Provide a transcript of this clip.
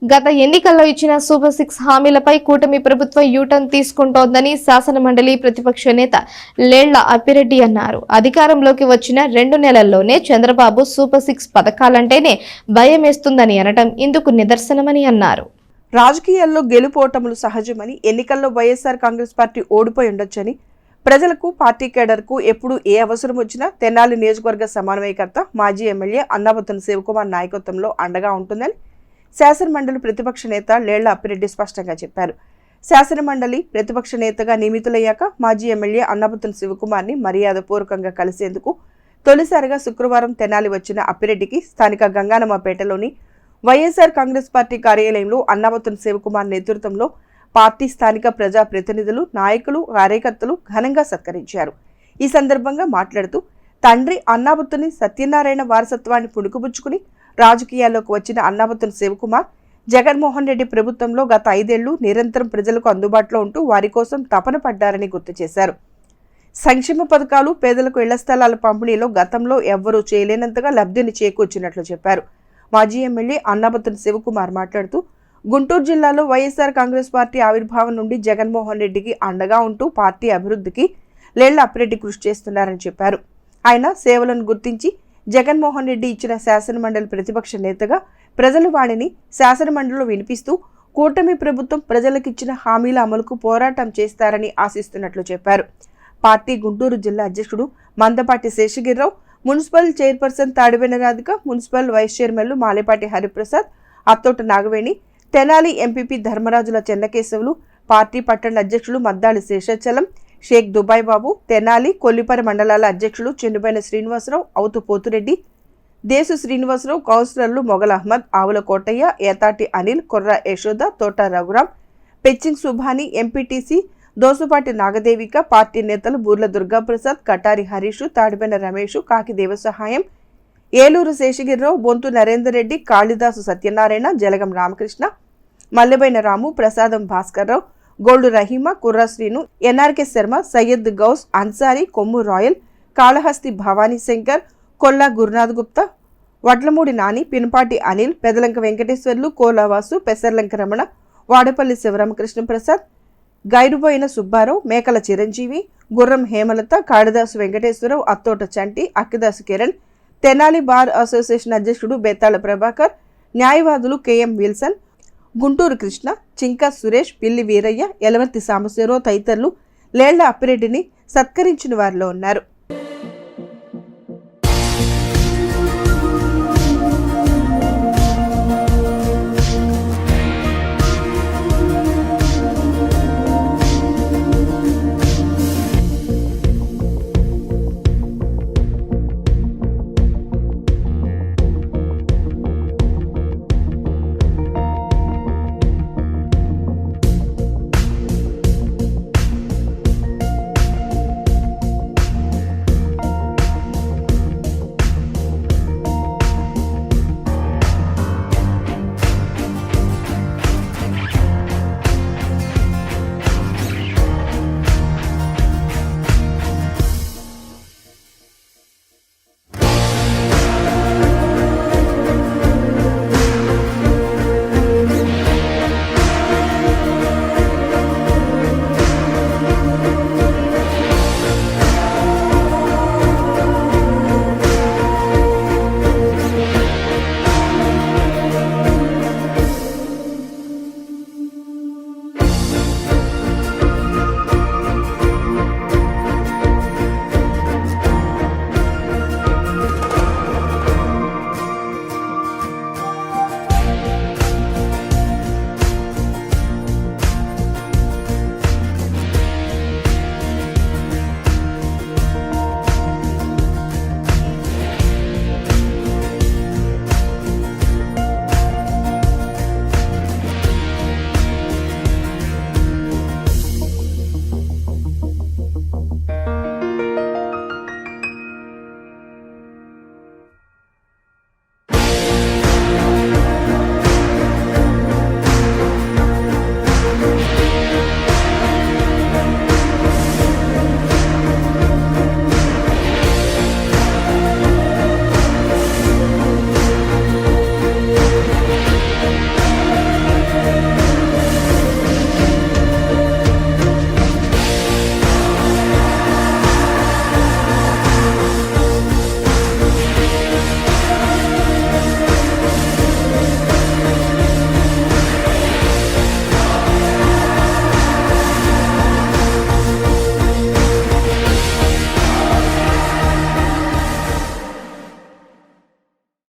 గత ఎన్నికల్లో ఇచ్చిన సూపర్ 6 హామీలపై కూటమి ప్రభుత్వం యూటర్న్ తీసుకుంటోందని శాసనమండలి ప్రతిపక్ష నేత లేళ్ల అప్పిరెడ్డి అన్నారు. అధికారంలోకి వచ్చిన 2 నెలల్లోనే చంద్రబాబు సూపర్ 6 పథకాలంటేనే భయమేస్తుందని అనడం ఇందుకు నిదర్శనమని అన్నారు. రాజకీయాల్లో గెలుపోటములు సహజమని, ఎన్నికల్లో వైఎస్ఆర్ కాంగ్రెస్ పార్టీ ఓడిపోయి ఉండొచ్చని, ప్రజలకు పార్టీ కేడర్కు ఎప్పుడు ఏ అవసరం వచ్చినా తెనాలి నియోజకవర్గ సమన్వయకర్త మాజీ ఎమ్మెల్యే అన్నాబత్తుని శివకుమార్ నాయకత్వంలో అండగా ఉంటుందని శాసనమండలి ప్రతిపక్ష నేత లేళ్ల అప్పిరెడ్డి స్పష్టంగా చెప్పారు. శాసనమండలి ప్రతిపక్ష నేతగా నియమితులయ్యాక మాజీ ఎమ్మెల్యే అన్నాబత్తుని శివకుమార్ని మర్యాదపూర్వకంగా కలిసేందుకు తొలిసారిగా శుక్రవారం తెనాలి వచ్చిన అప్పిరెడ్డికి స్థానిక గంగానమ్మపేటలోని వైఎస్ఆర్ కాంగ్రెస్ పార్టీ కార్యాలయంలో అన్నాబత్తుని శివకుమార్ నేతృత్వంలో పార్టీ స్థానిక ప్రజా ప్రతినిధులు, నాయకులు, కార్యకర్తలు ఘనంగా సత్కరించారు. ఈ సందర్భంగా మాట్లాడుతూ తండ్రి అన్నాబత్తుని సత్యనారాయణ వారసత్వాన్ని పుణుకుపుచ్చుకుని రాజకీయాల్లోకి వచ్చిన అన్నాబత్తుని శివకుమార్ జగన్మోహన్ రెడ్డి ప్రభుత్వంలో గత 5 ఏళ్లు నిరంతరం ప్రజలకు అందుబాటులో ఉంటూ వారి కోసం తపన పడ్డారని గుర్తు చేశారు. సంక్షేమ పథకాలు, పేదలకు ఇళ్ల స్థలాల పంపిణీలో గతంలో ఎవ్వరూ చేయలేనంతగా లబ్ధిని చేకూర్చినట్లు చెప్పారు. మాజీ ఎమ్మెల్యే అన్నాబత్తుని శివకుమార్ మాట్లాడుతూ గుంటూరు జిల్లాలో వైఎస్ఆర్ కాంగ్రెస్ పార్టీ ఆవిర్భావం నుండి జగన్మోహన్ రెడ్డికి అండగా ఉంటూ పార్టీ అభివృద్ధికి లేళ్ల అప్పిరెడ్డి కృషి చేస్తున్నారని చెప్పారు. ఆయన సేవలను గుర్తించి జగన్మోహన్ రెడ్డి ఇచ్చిన శాసనమండలి ప్రతిపక్ష నేతగా ప్రజలు వాణిని శాసనమండలిలో వినిపిస్తూ కూటమి ప్రభుత్వం ప్రజలకిచ్చిన హామీల అమలుకు పోరాటం చేస్తారని ఆశిస్తున్నట్లు చెప్పారు. పార్టీ గుంటూరు జిల్లా అధ్యక్షుడు Mandapati Seshagirirao, municipal chairperson Tadivena Radhika, municipal vice చైర్మన్లు మాలేపాటి హరిప్రసాద్, అత్తోట నాగవేణి, తెనాలి ఎంపీపీ ధర్మరాజుల చెన్నకేశవులు, పార్టీ పట్టణ అధ్యక్షులు మద్దాలి శేషాచలం, షేక్ దుబాయ్ బాబు, తెనాలి, కొల్లిపరి మండలాల అధ్యక్షులు చెన్నుబైన శ్రీనివాసరావు, అవుతు పోతురెడ్డి, దేశు శ్రీనివాసరావు, కౌన్సిలర్లు మొగల్ అహ్మద్, ఆవుల కోటయ్య, ఏతాటి అనిల్, కొర్ర యశోద, తోట రఘురాం, పెచ్చింగ్ సుభాని, ఎంపీటీసీ దోసుపాటి నాగదేవిక, పార్టీ నేతలు బూర్ల దుర్గాప్రసాద్, కటారి హరీషు, తాడిబెన రమేష్, కాకి దేవసహాయం, ఏలూరు శేషగిరిరావు, బొంతు నరేందర్ రెడ్డి, కాళిదాసు సత్యనారాయణ, జలగం రామకృష్ణ, మల్లెబైన రాము, ప్రసాదం భాస్కర్రావు, గోల్డు రహీమా, కుర్ర శ్రీను, ఎన్ఆర్కే శర్మ, సయ్యద్ గౌస్ అన్సారీ, కొమ్ము రాయల్, కాళహస్తి భవానీ శంకర్, కొల్లా గురునాథ్ గుప్తా, వడ్లమూడి నాని, పినపాటి అనిల్, పెదలంక వెంకటేశ్వర్లు, కోలావాసు, పెసర్లంక రమణ, వాడపల్లి శివరామకృష్ణ ప్రసాద్, గైరుబోయిన సుబ్బారావు, మేకల చిరంజీవి, గుర్రం హేమలత, కాళిదాసు వెంకటేశ్వరరావు, అత్తోట చంటి, అక్కిదాసు కిరణ్, తెనాలి బార్ అసోసియేషన్ అధ్యక్షుడు బేతాళ ప్రభాకర్, న్యాయవాదులు కెఎం విల్సన్, గుంటూరు కృష్ణ, చింకా సురేష్, పిల్లి వీరయ్య, యలవర్తి సాంబశివరావు తదితరులు లేళ్ల అప్పిరెడ్డిని సత్కరించిన వారిలో ఉన్నారు.